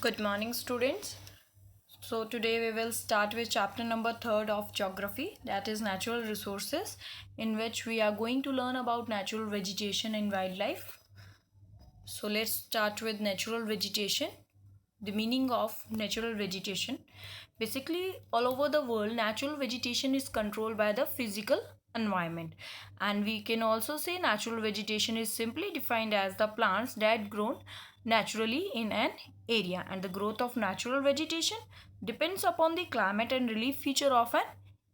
Good morning, students. So today we will start with chapter number 3 of geography, that is natural resources, in which we are going to learn about natural vegetation and wildlife. So let's start with natural vegetation. The meaning of natural vegetation. Basically, all over the world, natural vegetation is controlled by the physical environment, and we can also say natural vegetation is simply defined as the plants that grow naturally in an area, and the growth of natural vegetation depends upon the climate and relief feature of an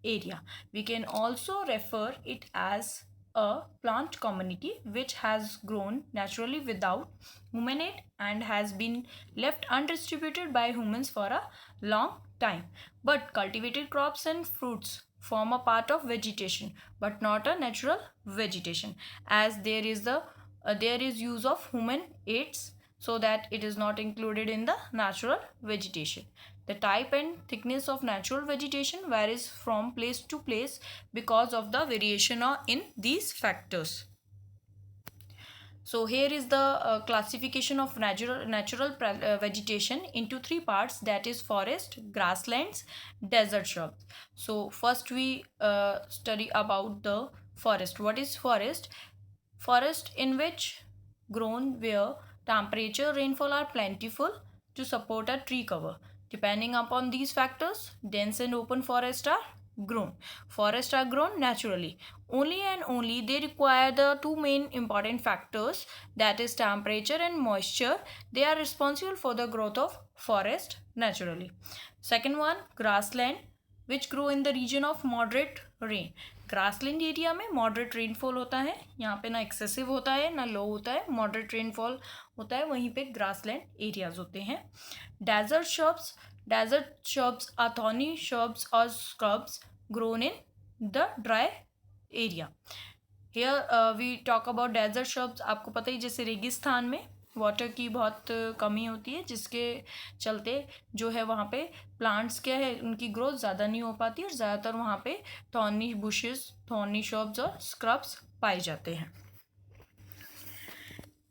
area. We can also refer it as a plant community which has grown naturally without human aid and has been left undistributed by humans for a long time. But cultivated crops and fruits form a part of vegetation, but not a natural vegetation, as there is use of human aids, so that it is not included in the natural vegetation. The type and thickness of natural vegetation varies from place to place because of the variation in these factors. So here is the classification of natural vegetation into three parts, that is forest, grasslands, desert shrubs. So first we study about the forest. What is forest? Forest in which grown where temperature, rainfall are plentiful to support a tree cover. Depending upon these factors, dense and open forests are grown. Forests are grown naturally. Only and only they require the two main important factors, that is temperature and moisture. They are responsible for the growth of forest naturally. Second one, grassland, which grow in the region of moderate rain. Grassland area में moderate rainfall होता है, यहाँ पे ना excessive होता है ना लो होता है, मॉडरेट रेनफॉल होता है, वहीं पे ग्रासलैंड एरियाज होते हैं. Desert shrubs or thorny shrubs और scrubs grown in the dry area. Here we talk about desert shrubs. आपको पता ही, जैसे रेगिस्तान में वाटर की बहुत कमी होती है, जिसके चलते जो है वहाँ पे प्लांट्स क्या है, उनकी ग्रोथ ज़्यादा नहीं हो पाती और ज़्यादातर वहाँ पे थॉर्नी बुशेस, थॉर्नी शर्ब्स और स्क्रब्स पाए जाते हैं.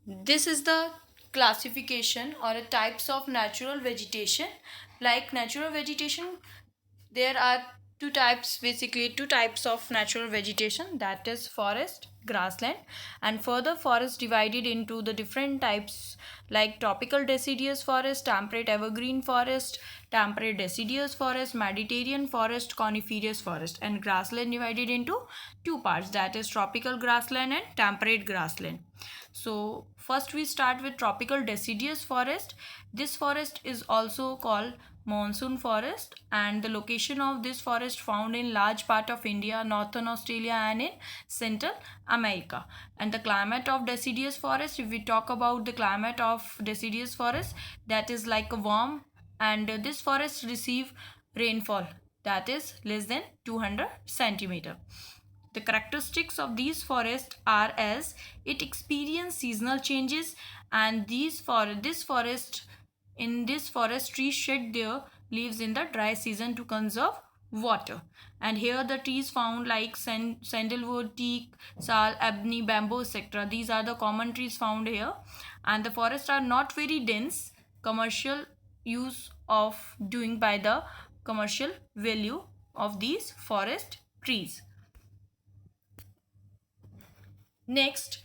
This is the classification or types of natural vegetation. Like natural vegetation, there are two types of natural vegetation, that is forest, grassland, and further forest divided into the different types like tropical deciduous forest, temperate evergreen forest, temperate deciduous forest, Mediterranean forest, coniferous forest, and grassland divided into two parts, that is tropical grassland and temperate grassland. So first we start with tropical deciduous forest. This forest is also called monsoon forest, and the location of this forest found in large part of India, northern Australia, and in Central America. And the climate of deciduous forest, if we talk about the climate of deciduous forest, that is like a warm, and this forest receive rainfall that is less than 200 centimeter. The characteristics of these forests are as it experience seasonal changes, and this forest trees shed their leaves in the dry season to conserve water. And here the trees found like sandalwood, teak, sal, ebony, bamboo, etc. These are the common trees found here, and the forests are not very dense. Commercial use of doing by the commercial value of these forest trees. Next,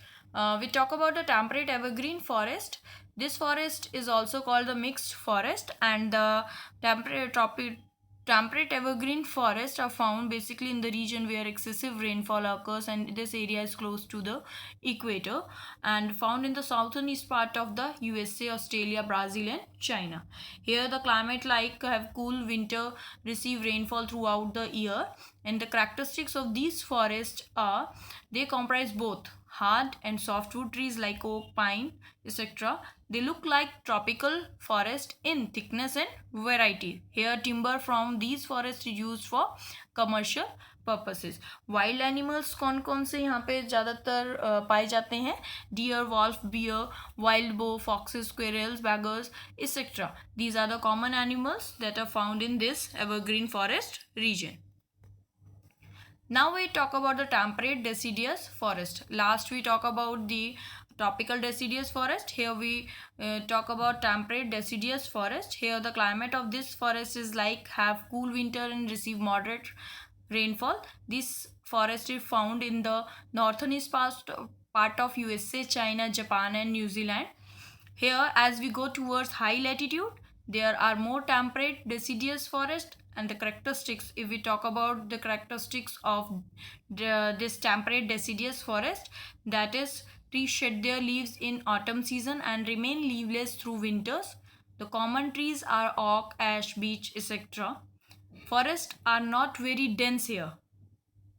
we talk about the temperate evergreen forest. This forest is also called the mixed forest, and the temperate evergreen forests are found basically in the region where excessive rainfall occurs, and this area is close to the equator and found in the southern east part of the USA, Australia, Brazil, and China. Here the climate like have cool winter, receive rainfall throughout the year, and the characteristics of these forests are they comprise both hard and softwood trees like oak, pine, etc. They look like tropical forest in thickness and variety. Here timber from these forests is used for commercial purposes. Wild animals कौन कौन से यहाँ पे ज़्यादातर पाए जाते हैं? Deer, wolf, bear, wild boar, foxes, squirrels, badgers, etcetera. These are the common animals that are found in this evergreen forest region. Now we talk about the temperate deciduous forest. Last we talk about the tropical deciduous forest. Here we talk about temperate deciduous forest. Here the climate of this forest is like have cool winter and receive moderate rainfall. This forest is found in the northeast part of USA, China, Japan and New Zealand. Here, as we go towards high latitude, there are more temperate deciduous forest. And the characteristics, if we talk about the characteristics of this temperate deciduous forest, that is, trees shed their leaves in autumn season and remain leafless through winters. The common trees are oak, ash, beech, etc. Forests are not very dense here,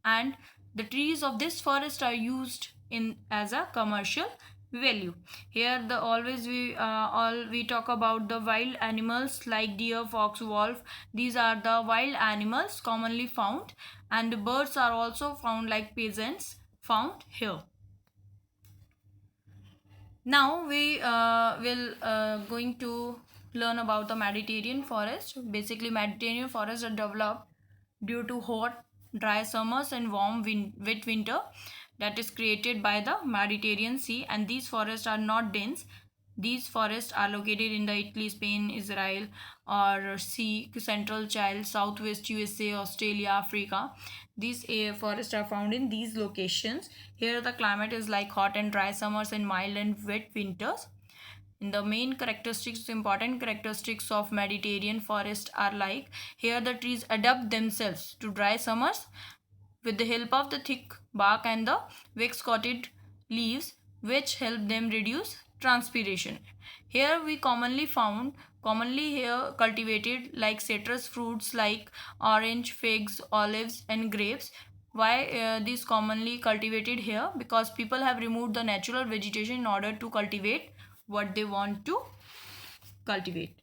and the trees of this forest are used in as a commercial value. Here the always we talk about the wild animals like deer, fox, wolf. These are the wild animals commonly found, and the birds are also found like pigeons found here. Now we will going to learn about the Mediterranean forest. Basically, Mediterranean forests are developed due to hot, dry summers and warm, wet winter that is created by the Mediterranean Sea. And these forests are not dense. These forests are located in the Italy, Spain, Israel, or sea, central Chile, southwest USA, Australia, Africa. These forests are found in these locations. Here the climate is like hot and dry summers and mild and wet winters. And the main characteristics, important characteristics of Mediterranean forest are like, here the trees adapt themselves to dry summers with the help of the thick bark and the wax-coated leaves, which help them reduce transpiration. Here we commonly here cultivated like citrus fruits like orange, figs, olives and grapes. Why these commonly cultivated here? Because people have removed the natural vegetation in order to cultivate what they want to cultivate.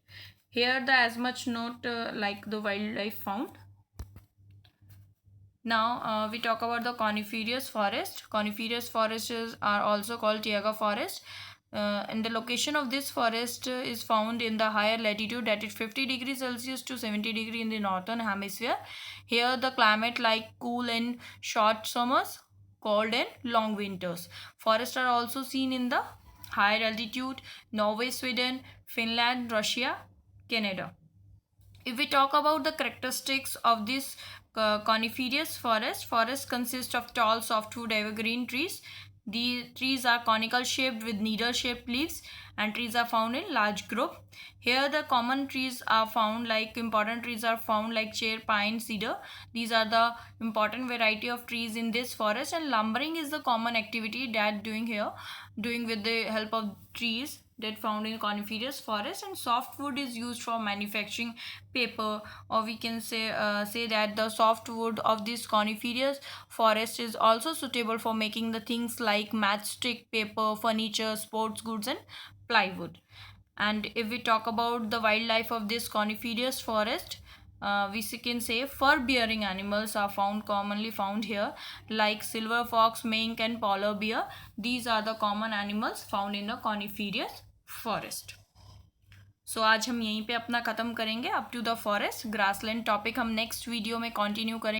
Here the as much not like the wildlife found. Now we talk about the coniferous forest. Coniferous forests are also called taiga forest. And the location of this forest is found in the higher latitude, that is 50 degrees Celsius to 70 degrees in the northern hemisphere. Here the climate like cool and short summers, cold and long winters. Forests are also seen in the higher altitude, Norway, Sweden, Finland, Russia, Canada. If we talk about the characteristics of this coniferous forest consists of tall softwood evergreen trees. The trees are conical shaped with needle-shaped leaves, and trees are found in large group. Here the common trees are found like important trees are found like chair, pine, cedar. These are the important variety of trees in this forest, and lumbering is the common activity that doing with the help of trees that found in coniferous forest. And softwood is used for manufacturing paper, or we can say that the softwood of this coniferous forest is also suitable for making the things like matchstick, paper, furniture, sports goods and plywood. And if we talk about the wildlife of this coniferous forest, we can say fur-bearing animals are commonly found here like silver fox, mink and polar bear. These are the common animals found in the coniferous forest. So आज हम यहीं पे अपना ख़त्म करेंगे up to the forest grassland topic हम next video में continue करेंगे.